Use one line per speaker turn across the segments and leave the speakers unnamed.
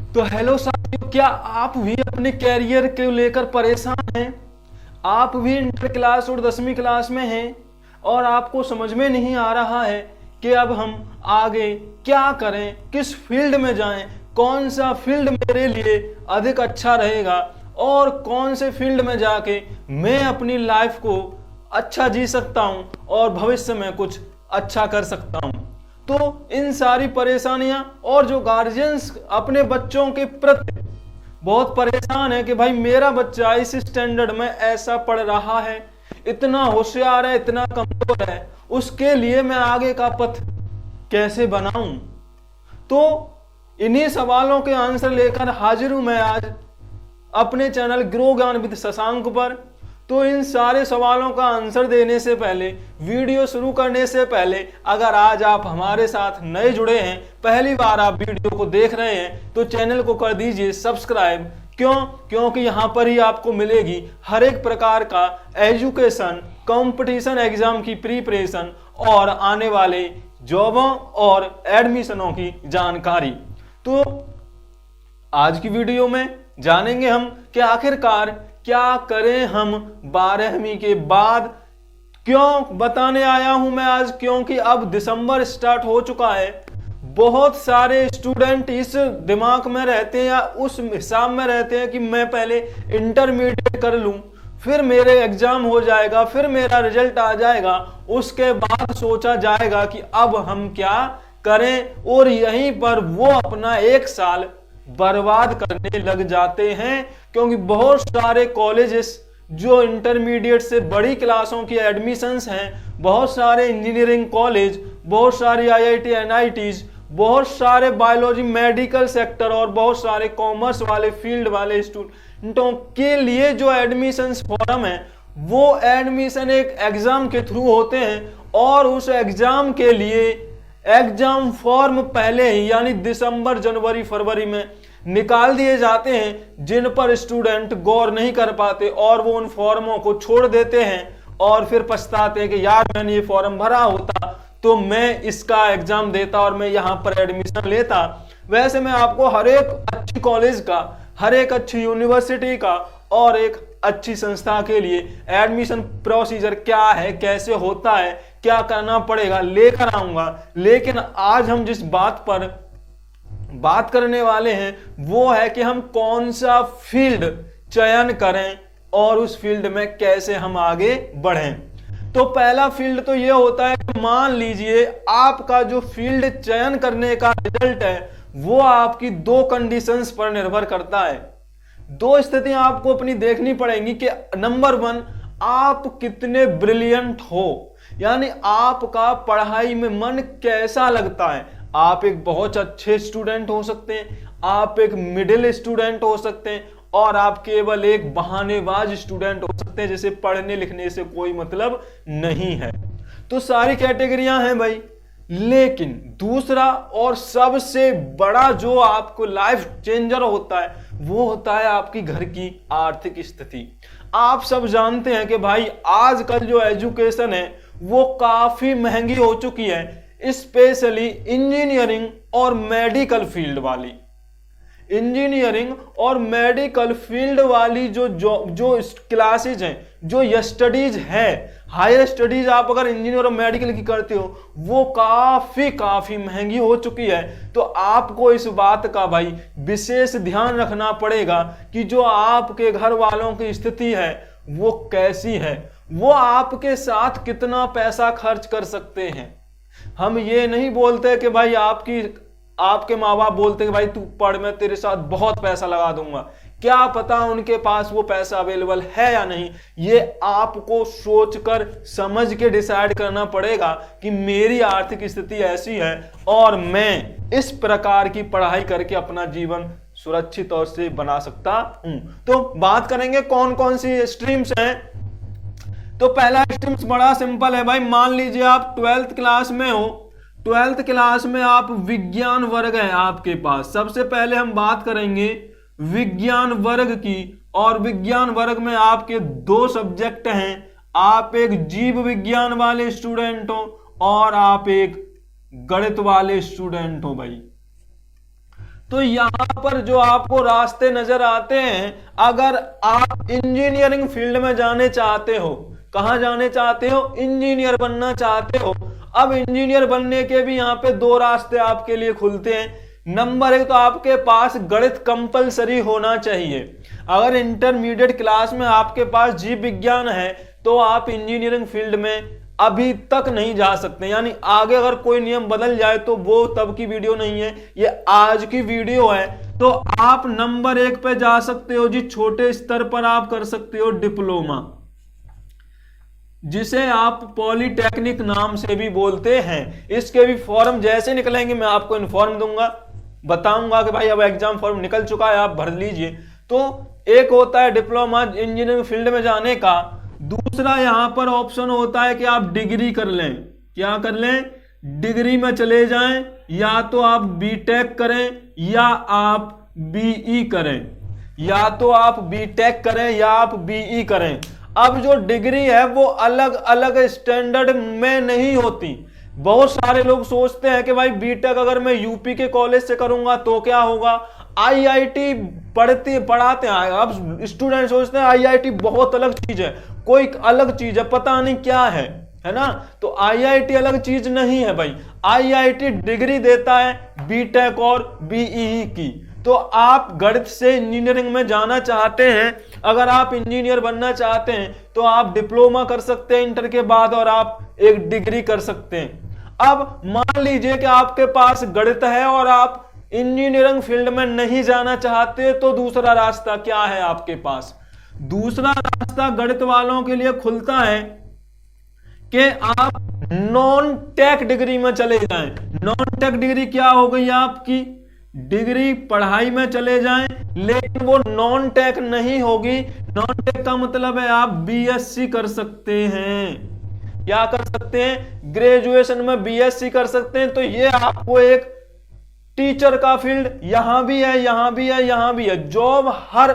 तो हेलो साथियों, क्या आप भी अपने कैरियर को लेकर परेशान हैं? आप भी इंटर क्लास और 10वीं क्लास में हैं और आपको समझ में नहीं आ रहा है कि अब हम आगे क्या करें, किस फील्ड में जाएं, कौन सा फील्ड मेरे लिए अधिक अच्छा रहेगा और कौन से फील्ड में जाके मैं अपनी लाइफ को अच्छा जी सकता हूं और भविष्य में कुछ अच्छा कर सकता हूं। तो इन सारी परेशानियां और जो गार्जियंस अपने बच्चों के प्रति बहुत परेशान है कि भाई मेरा बच्चा इस स्टैंडर्ड में ऐसा पढ़ रहा है, इतना होशियार है, इतना कमजोर है, उसके लिए मैं आगे का पथ कैसे बनाऊं। तो इन्हीं सवालों के आंसर लेकर हाजिर हूं मैं आज अपने चैनल ग्रो ज्ञान विद शशांक पर। तो इन सारे सवालों का आंसर देने से पहले, वीडियो शुरू करने से पहले, अगर आज आप हमारे साथ नए जुड़े हैं, पहली बार आप वीडियो को देख रहे हैं, तो चैनल को कर दीजिए सब्सक्राइब। क्यों? क्योंकि यहाँ पर ही आपको मिलेगी हर एक प्रकार का एजुकेशन, कंपटीशन एग्जाम की प्रिपरेशन और आने वाले जॉबों और एडमिशनों की जानकारी। तो आज की वीडियो में जानेंगे हम कि आखिरकार क्या करें हम 12वीं के बाद। क्यों बताने आया हूं मैं आज? क्योंकि अब दिसंबर स्टार्ट हो चुका है। बहुत सारे स्टूडेंट इस दिमाग में रहते हैं या उस हिसाब में रहते हैं कि मैं पहले इंटरमीडिएट कर लूं, फिर मेरे एग्जाम हो जाएगा, फिर मेरा रिजल्ट आ जाएगा, उसके बाद सोचा जाएगा कि अब हम क्या करें, और यहीं पर वो अपना एक साल बर्बाद करने लग जाते हैं। क्योंकि बहुत सारे कॉलेजेस जो इंटरमीडिएट से बड़ी क्लासों की एडमिशंस हैं, बहुत सारे इंजीनियरिंग कॉलेज, बहुत सारी आईआईटी एनआईटीज, बहुत सारे बायोलॉजी मेडिकल सेक्टर और बहुत सारे कॉमर्स वाले फील्ड वाले स्टूडेंटों के लिए जो एडमिशंस फॉर्म है, वो एडमिशन एक एग्जाम के थ्रू होते हैं और उस एग्जाम के लिए एग्जाम फॉर्म पहले ही यानी दिसंबर, जनवरी, फरवरी में निकाल दिए जाते हैं, जिन पर स्टूडेंट गौर नहीं कर पाते और वो उन फॉर्मों को छोड़ देते हैं और फिर पछताते हैं कि यार मैंने ये फॉर्म भरा होता तो मैं इसका एग्जाम देता और मैं यहाँ पर एडमिशन लेता। वैसे मैं आपको हर एक अच्छी कॉलेज का, हर एक अच्छी यूनिवर्सिटी का और एक अच्छी संस्था के लिए एडमिशन प्रोसीजर क्या है, कैसे होता है, क्या करना पड़ेगा, लेकर आऊंगा। लेकिन आज हम जिस बात पर बात करने वाले हैं वो है कि हम कौन सा फील्ड चयन करें और उस फील्ड में कैसे हम आगे बढ़ें। तो पहला फील्ड तो ये होता है कि मान लीजिए आपका जो फील्ड चयन करने का रिजल्ट है वो आपकी दो कंडीशंस पर निर्भर करता है। दो स्थितियां आपको अपनी देखनी पड़ेंगी कि नंबर 1, आप कितने ब्रिलियंट हो, यानी आपका पढ़ाई में मन कैसा लगता है। आप एक बहुत अच्छे स्टूडेंट हो सकते हैं, आप एक मिडिल स्टूडेंट हो सकते हैं और आप केवल एक बहानेबाज स्टूडेंट हो सकते हैं जिसे पढ़ने लिखने से कोई मतलब नहीं है। तो सारी कैटेगरियां हैं भाई। लेकिन दूसरा और सबसे बड़ा जो आपको लाइफ चेंजर होता है वो होता है आपकी घर की आर्थिक स्थिति। आप सब जानते हैं कि भाई आजकल जो एजुकेशन है वो काफी महंगी हो चुकी है, स्पेशली इंजीनियरिंग और मेडिकल फील्ड वाली। इंजीनियरिंग और मेडिकल फील्ड वाली जो क्लासेज हैं, जो स्टडीज है, हायर स्टडीज आप अगर इंजीनियर और मेडिकल की करते हो वो काफी महंगी हो चुकी है। तो आपको इस बात का भाई विशेष ध्यान रखना पड़ेगा कि जो आपके घर वालों की स्थिति है वो कैसी है, वो आपके साथ कितना पैसा खर्च कर सकते हैं। हम ये नहीं बोलते कि भाई आपके माँ बाप बोलते कि भाई तू पढ़, मैं तेरे साथ बहुत पैसा लगा दूंगा। क्या पता उनके पास वो पैसा अवेलेबल है या नहीं, ये आपको सोचकर समझ के डिसाइड करना पड़ेगा कि मेरी आर्थिक स्थिति ऐसी है और मैं इस प्रकार की पढ़ाई करके अपना जीवन सुरक्षित तौर से बना सकता हूं। तो बात करेंगे कौन कौन सी स्ट्रीम्स हैं। तो पहला स्ट्रीम्स बड़ा सिंपल है भाई। मान लीजिए आप 12th क्लास में हो, 12th क्लास में आप विज्ञान वर्ग है आपके पास। सबसे पहले हम बात करेंगे विज्ञान वर्ग की, और विज्ञान वर्ग में आपके दो सब्जेक्ट हैं। आप एक जीव विज्ञान वाले स्टूडेंट हो और आप एक गणित वाले स्टूडेंट हो भाई। तो यहाँ पर जो आपको रास्ते नजर आते हैं, अगर आप इंजीनियरिंग फील्ड में जाने चाहते हो, कहां जाने चाहते हो, इंजीनियर बनना चाहते हो। अब इंजीनियर बनने के भी यहाँ पे दो रास्ते आपके लिए खुलते हैं। नंबर एक, तो आपके पास गणित कंपलसरी होना चाहिए। अगर इंटरमीडिएट क्लास में आपके पास जीव विज्ञान है तो आप इंजीनियरिंग फील्ड में अभी तक नहीं जा सकते, यानी आगे अगर कोई नियम बदल जाए तो वो तब की वीडियो नहीं है, ये आज की वीडियो है। तो आप नंबर एक पे जा सकते हो जी, छोटे स्तर पर आप कर सकते हो डिप्लोमा, जिसे आप पॉलिटेक्निक नाम से भी बोलते हैं। इसके भी फॉर्म जैसे निकलेंगे मैं आपको इन्फॉर्म दूंगा, बताऊंगा कि भाई अब एग्जाम फॉर्म निकल चुका है, आप भर लीजिए। तो एक होता है डिप्लोमा इंजीनियरिंग फील्ड में जाने का, दूसरा यहां पर ऑप्शन होता है कि आप डिग्री कर लें। क्या कर लें? डिग्री में चले जाएं, या तो आप बीटेक करें या आप बीई करें, या तो आप बीटेक करें या आप बीई करें। अब जो डिग्री है वो अलग अलग स्टैंडर्ड में नहीं होती। बहुत सारे लोग सोचते हैं कि भाई बीटेक अगर मैं यूपी के कॉलेज से करूंगा तो क्या होगा, आईआईटी पढ़ाते हैं। अब स्टूडेंट सोचते हैं आईआईटी बहुत अलग चीज है, कोई अलग चीज है, पता नहीं क्या है ना। तो आईआईटी अलग चीज नहीं है भाई, आईआईटी डिग्री देता है बीटेक और बीई की। तो आप गणित से इंजीनियरिंग में जाना चाहते हैं, अगर आप इंजीनियर बनना चाहते हैं तो आप डिप्लोमा कर सकते हैं इंटर के बाद, और आप एक डिग्री कर सकते हैं। अब मान लीजिए कि आपके पास गणित है और आप इंजीनियरिंग फील्ड में नहीं जाना चाहते, तो दूसरा रास्ता क्या है आपके पास? दूसरा रास्ता गणित वालों के लिए खुलता है कि आप नॉन टेक डिग्री में चले जाएं। नॉन टेक डिग्री क्या हो गई? आपकी डिग्री पढ़ाई में चले जाएं, लेकिन वो नॉन टेक नहीं होगी। नॉन टेक का मतलब है आप बीएससी कर सकते हैं। क्या कर सकते हैं? ग्रेजुएशन में बीएससी कर सकते हैं। तो ये आपको एक टीचर का फील्ड यहां भी है, यहां भी है, यहां भी है। जॉब हर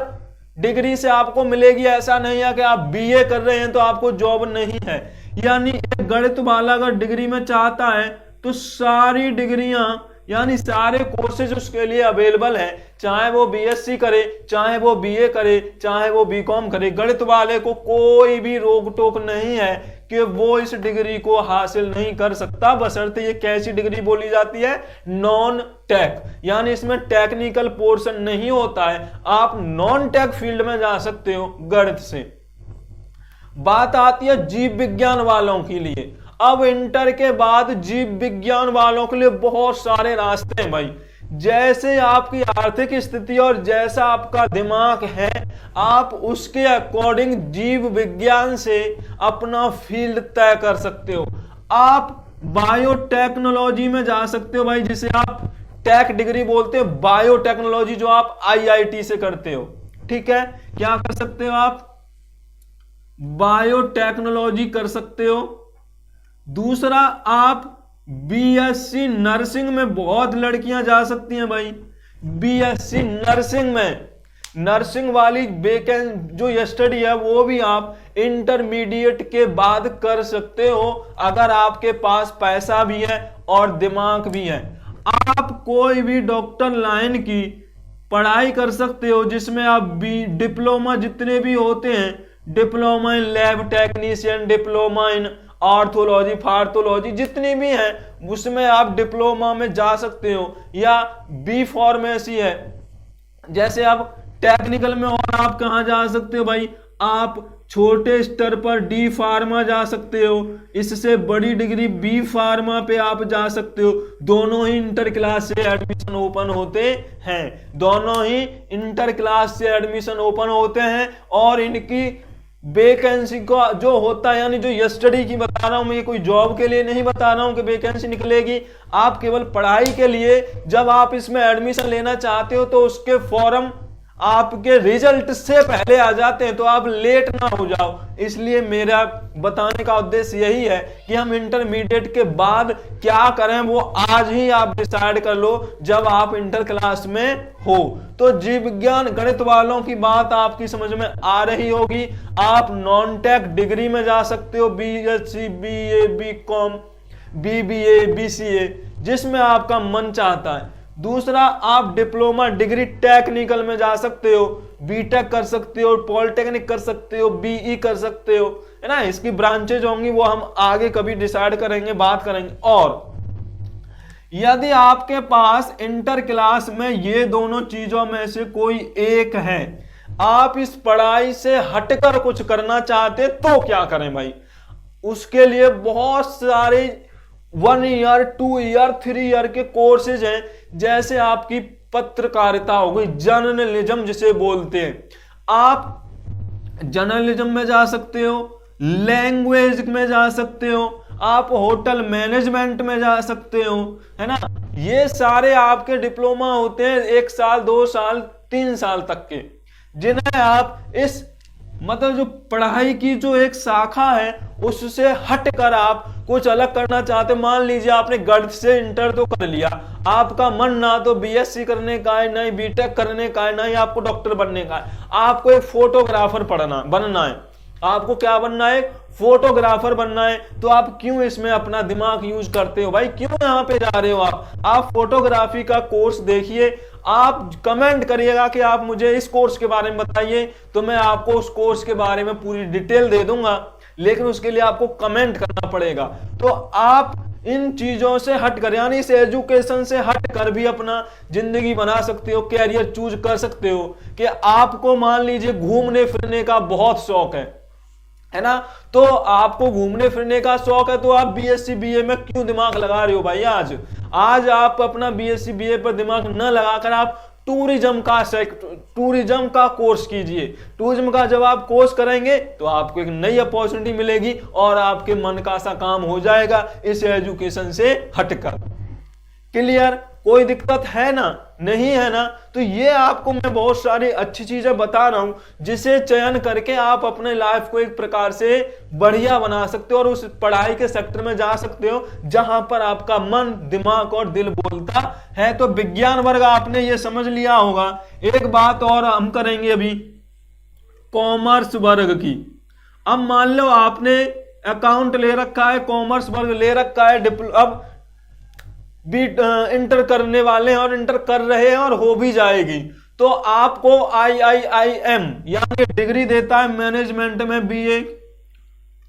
डिग्री से आपको मिलेगी, ऐसा नहीं है कि आप बीए कर रहे हैं तो आपको जॉब नहीं है। यानी एक गणित वाला अगर डिग्री में चाहता है तो सारी डिग्रियां यानी सारे कोर्सेज उसके लिए अवेलेबल है, चाहे वो बीएससी करे, चाहे वो बीए करे, चाहे वो बीकॉम करे। गणित वाले को कोई भी रोक टोक नहीं है कि वो इस डिग्री को हासिल नहीं कर सकता, बशर्ते ये कैसी डिग्री बोली जाती है? नॉन टेक, यानी इसमें टेक्निकल पोर्शन नहीं होता है। आप नॉन टेक फील्ड में जा सकते हो गणित से। बात आती है जीव विज्ञान वालों के लिए। अब इंटर के बाद जीव विज्ञान वालों के लिए बहुत सारे रास्ते हैं भाई। जैसे आपकी आर्थिक स्थिति और जैसा आपका दिमाग है, आप उसके अकॉर्डिंग जीव विज्ञान से अपना फील्ड तय कर सकते हो। आप बायोटेक्नोलॉजी में जा सकते हो भाई, जिसे आप टेक डिग्री बोलते हो, बायोटेक्नोलॉजी, जो आप आईआईटी से करते हो। ठीक है, क्या कर सकते हो आप? बायोटेक्नोलॉजी कर सकते हो। दूसरा, आप बीएससी नर्सिंग में बहुत लड़कियां जा सकती हैं भाई। बीएससी नर्सिंग में, नर्सिंग वाली जो स्टडी है वो भी आप इंटरमीडिएट के बाद कर सकते हो, अगर आपके पास पैसा भी है और दिमाग भी है। आप कोई भी डॉक्टर लाइन की पढ़ाई कर सकते हो, जिसमें आप डिप्लोमा जितने भी होते हैं, diploma in lab technician, diploma in orthology, फार्थोलॉजी, जितनी भी हैं उसमें आप डिप्लोमा में जा सकते हो। या बी फार्मेसी है, जैसे आप टेक्निकल में, और आप कहां जा सकते हो भाई? आप छोटे स्तर पर डी फार्मा जा सकते हो, इससे बड़ी डिग्री बी फार्मा पे आप जा सकते हो। दोनों ही इंटर क्लास से एडमिशन ओपन होते हैं, दोनों ही इंटर क्लास से एडमिशन ओपन होते हैं। और इनकी वैकेंसी का जो होता है, यानी जो स्टडी की बता रहा हूं मैं, ये कोई जॉब के लिए नहीं बता रहा हूं कि वैकेंसी निकलेगी, आप केवल पढ़ाई के लिए जब आप इसमें एडमिशन लेना चाहते हो तो उसके फॉर्म आपके रिजल्ट से पहले आ जाते हैं, तो आप लेट ना हो जाओ। इसलिए मेरा बताने का उद्देश्य यही है कि हम इंटरमीडिएट के बाद क्या करें वो आज ही आप डिसाइड कर लो, जब आप इंटर क्लास में हो। तो जीव विज्ञान गणित वालों की बात आपकी समझ में आ रही होगी। आप नॉन टेक डिग्री में जा सकते हो, BSc, BA, BCom, BBA, BCA, जिसमें आपका मन चाहता है। दूसरा, आप डिप्लोमा डिग्री टेक्निकल में जा सकते हो, बीटेक कर सकते हो, पॉलिटेक्निक कर सकते हो, बीई कर सकते हो, है ना। इसकी ब्रांचेज होंगी, वो हम आगे कभी डिसाइड करेंगे, बात करेंगे। और यदि आपके पास इंटर क्लास में ये दोनों चीजों में से कोई एक है, आप इस पढ़ाई से हटकर कुछ करना चाहते तो क्या करें भाई? उसके लिए बहुत सारे 1 ईयर 2 ईयर 3 ईयर के कोर्सेज हैं, जैसे आपकी पत्रकारिता हो गई, जर्नलिज्म जिसे बोलते हैं। आप जर्नलिज्म में जा सकते हो, लैंग्वेज में जा सकते हो, आप होटल मैनेजमेंट में जा सकते हो, है ना। ये सारे आपके डिप्लोमा होते हैं 1 साल 2 साल 3 साल तक के, जिन्हें आप इस मतलब जो पढ़ाई की जो एक शाखा है उससे हटकर आप कुछ अलग करना चाहते। मान लीजिए आपने गणित से इंटर तो कर लिया, आपका मन ना तो बीएससी करने का है, ना ही बीटेक करने का है, ना ही आपको डॉक्टर बनने का है, आपको एक फोटोग्राफर बनना है। आपको क्या बनना है? फोटोग्राफर बनना है। तो आप क्यों इसमें अपना दिमाग यूज करते हो भाई? क्यों यहाँ पे जा रहे हो? आप फोटोग्राफी का कोर्स देखिए, आप कमेंट करिएगा कि आप मुझे इस कोर्स के बारे में बताइए, तो मैं आपको उस कोर्स के बारे में पूरी डिटेल दे दूंगा, लेकिन उसके लिए आपको कमेंट करना पड़ेगा। तो आप इन चीजों से हट कर, यानी इस एजुकेशन से हट कर भी अपना जिंदगी बना सकते हो, कैरियर चूज कर सकते हो। कि आपको मान लीजिए घूमने फिरने का बहुत शौक है ना, तो आपको घूमने फिरने का शौक है, तो आप बीएससी बीए में क्यों दिमाग लगा रहे हो भाई? आज आप अपना बीएससी बीए पर दिमाग न लगाकर आप टूरिज्म का कोर्स कीजिए। टूरिज्म का जब आप कोर्स करेंगे तो आपको एक नई अपॉर्चुनिटी मिलेगी और आपके मन का सा काम हो जाएगा इस एजुकेशन से हटकर। क्लियर? कोई दिक्कत है ना? नहीं है ना? तो ये आपको मैं बहुत सारी अच्छी चीजें बता रहा हूं, जिसे चयन करके आप अपने लाइफ को एक प्रकार से बढ़िया बना सकते हो और उस पढ़ाई के सेक्टर में जा सकते हो जहां पर आपका मन, दिमाग और दिल बोलता है। तो विज्ञान वर्ग आपने ये समझ लिया होगा। एक बात और हम करेंगे अभी, कॉमर्स वर्ग की। अब मान लो आपने अकाउंट ले रखा है, कॉमर्स वर्ग ले रखा है, अब भी इंटर करने वाले हैं और इंटर कर रहे हैं और हो भी जाएगी, तो आपको IIM यानी डिग्री देता है मैनेजमेंट में बीए,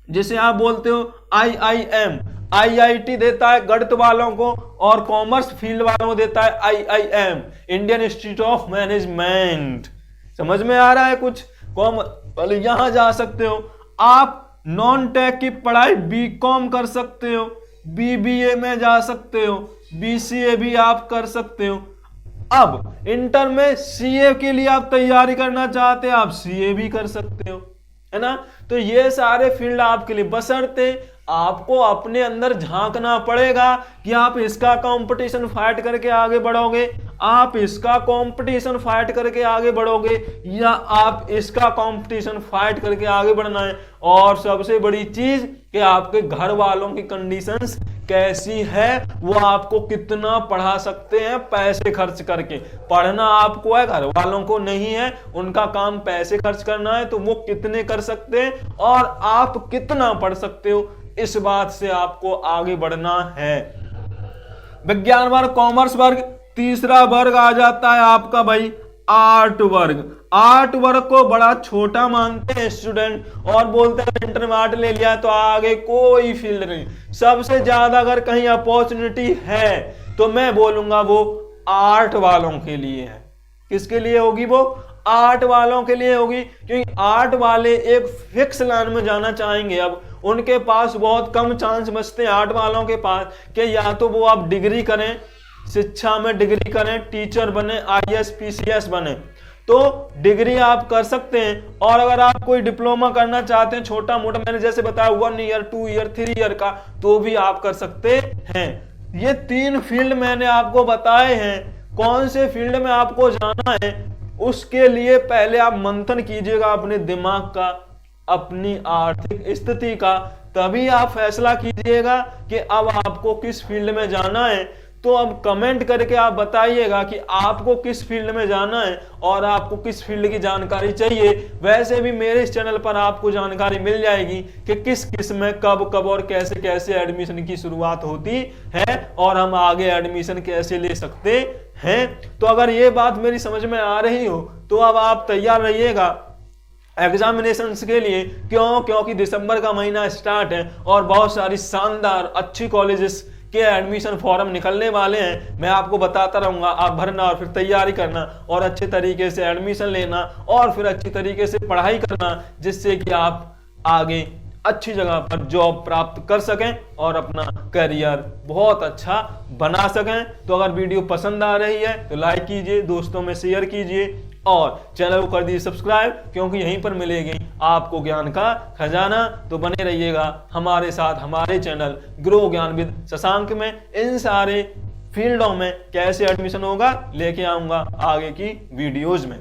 जिसे आप बोलते हो IIM। IIT देता है गणित वालों को और कॉमर्स फील्ड वालों को देता है IIM, Indian institute of management. समझ में आ रहा है कुछ? यहां जा सकते हो आप। नॉन टेक की पढ़ाई बीकॉम कर सकते हो, BBA में जा सकते हो, BCA भी आप कर सकते हो। अब इंटर में CA के लिए आप तैयारी करना चाहते हैं, आप CA भी कर सकते हो, है ना। तो ये सारे फील्ड आपके लिए, बशर्ते आपको अपने अंदर झांकना पड़ेगा कि आप इसका कंपटीशन फाइट करके आगे बढ़ोगे, आप इसका कंपटीशन फाइट करके आगे बढ़ोगे, या आप इसका कंपटीशन फाइट करके आगे बढ़ना है। और सबसे बड़ी चीज कि आपके घर वालों की कंडीशंस कैसी है, वो आपको कितना पढ़ा सकते हैं पैसे खर्च करके। पढ़ना आपको है, घर वालों को नहीं है, उनका काम पैसे खर्च करना है, तो वो कितने कर सकते हैं और आप कितना पढ़ सकते हो, इस बात से आपको आगे बढ़ना है। विज्ञान वर्ग, कॉमर्स वर्ग। तीसरा वर्ग आ जाता है आपका भाई आर्ट वर्ग। आर्ट वर्ग को बड़ा छोटा मानते हैं स्टूडेंट और बोलते हैं इंटर में आर्ट ले लिया तो आगे कोई फील्ड नहीं। सबसे ज्यादा अगर कहीं अपॉर्चुनिटी है तो मैं बोलूंगा वो आर्ट वालों के लिए है। किसके लिए होगी? वो आर्ट वालों के लिए होगी, क्योंकि आर्ट वाले एक फिक्स लाइन में जाना चाहेंगे। अब उनके पास बहुत कम चांस बचते हैं आर्ट वालों के पास कि या तो वो आप डिग्री करें, शिक्षा में डिग्री करें, टीचर बने, IAS PCS बने, तो डिग्री आप कर सकते हैं। और अगर आप कोई डिप्लोमा करना चाहते हैं छोटा मोटा, मैंने जैसे बताया 1 ईयर 2 ईयर 3 ईयर का, तो भी आप कर सकते हैं। ये 3 फील्ड मैंने आपको बताए हैं। कौन से फील्ड में आपको जाना है उसके लिए पहले आप मंथन कीजिएगा अपने दिमाग का, अपनी आर्थिक स्थिति का, तभी आप फैसला कीजिएगा कि अब आपको किस फील्ड में जाना है। तो अब कमेंट करके आप बताइएगा कि आपको किस फील्ड में जाना है और आपको किस फील्ड की जानकारी चाहिए। वैसे भी मेरे इस चैनल पर आपको जानकारी मिल जाएगी कि किस किस में कब कब और कैसे कैसे एडमिशन की शुरुआत होती है और हम आगे एडमिशन कैसे ले सकते हैं। तो अगर ये बात मेरी समझ में आ रही हो तो अब आप तैयार रहिएगा एग्जामिनेशंस के लिए। क्योंकि दिसंबर का महीना स्टार्ट है और बहुत सारी शानदार अच्छी कॉलेजेस के एडमिशन फॉर्म निकलने वाले हैं। मैं आपको बताता रहूंगा, आप भरना और फिर तैयारी करना और अच्छे तरीके से एडमिशन लेना और फिर अच्छी तरीके से पढ़ाई करना, जिससे कि आप आगे अच्छी जगह पर जॉब प्राप्त कर सकें और अपना करियर बहुत अच्छा बना सकें। तो अगर वीडियो पसंद आ रही है तो लाइक कीजिए, दोस्तों में शेयर कीजिए और चैनल को कर दीजिए सब्सक्राइब, क्योंकि यहीं पर मिलेगी आपको ज्ञान का खजाना। तो बने रहिएगा हमारे साथ, हमारे चैनल ग्रो ज्ञान विद शशांक में। इन सारे फील्डों में कैसे एडमिशन होगा लेके आऊंगा आगे की वीडियोज में।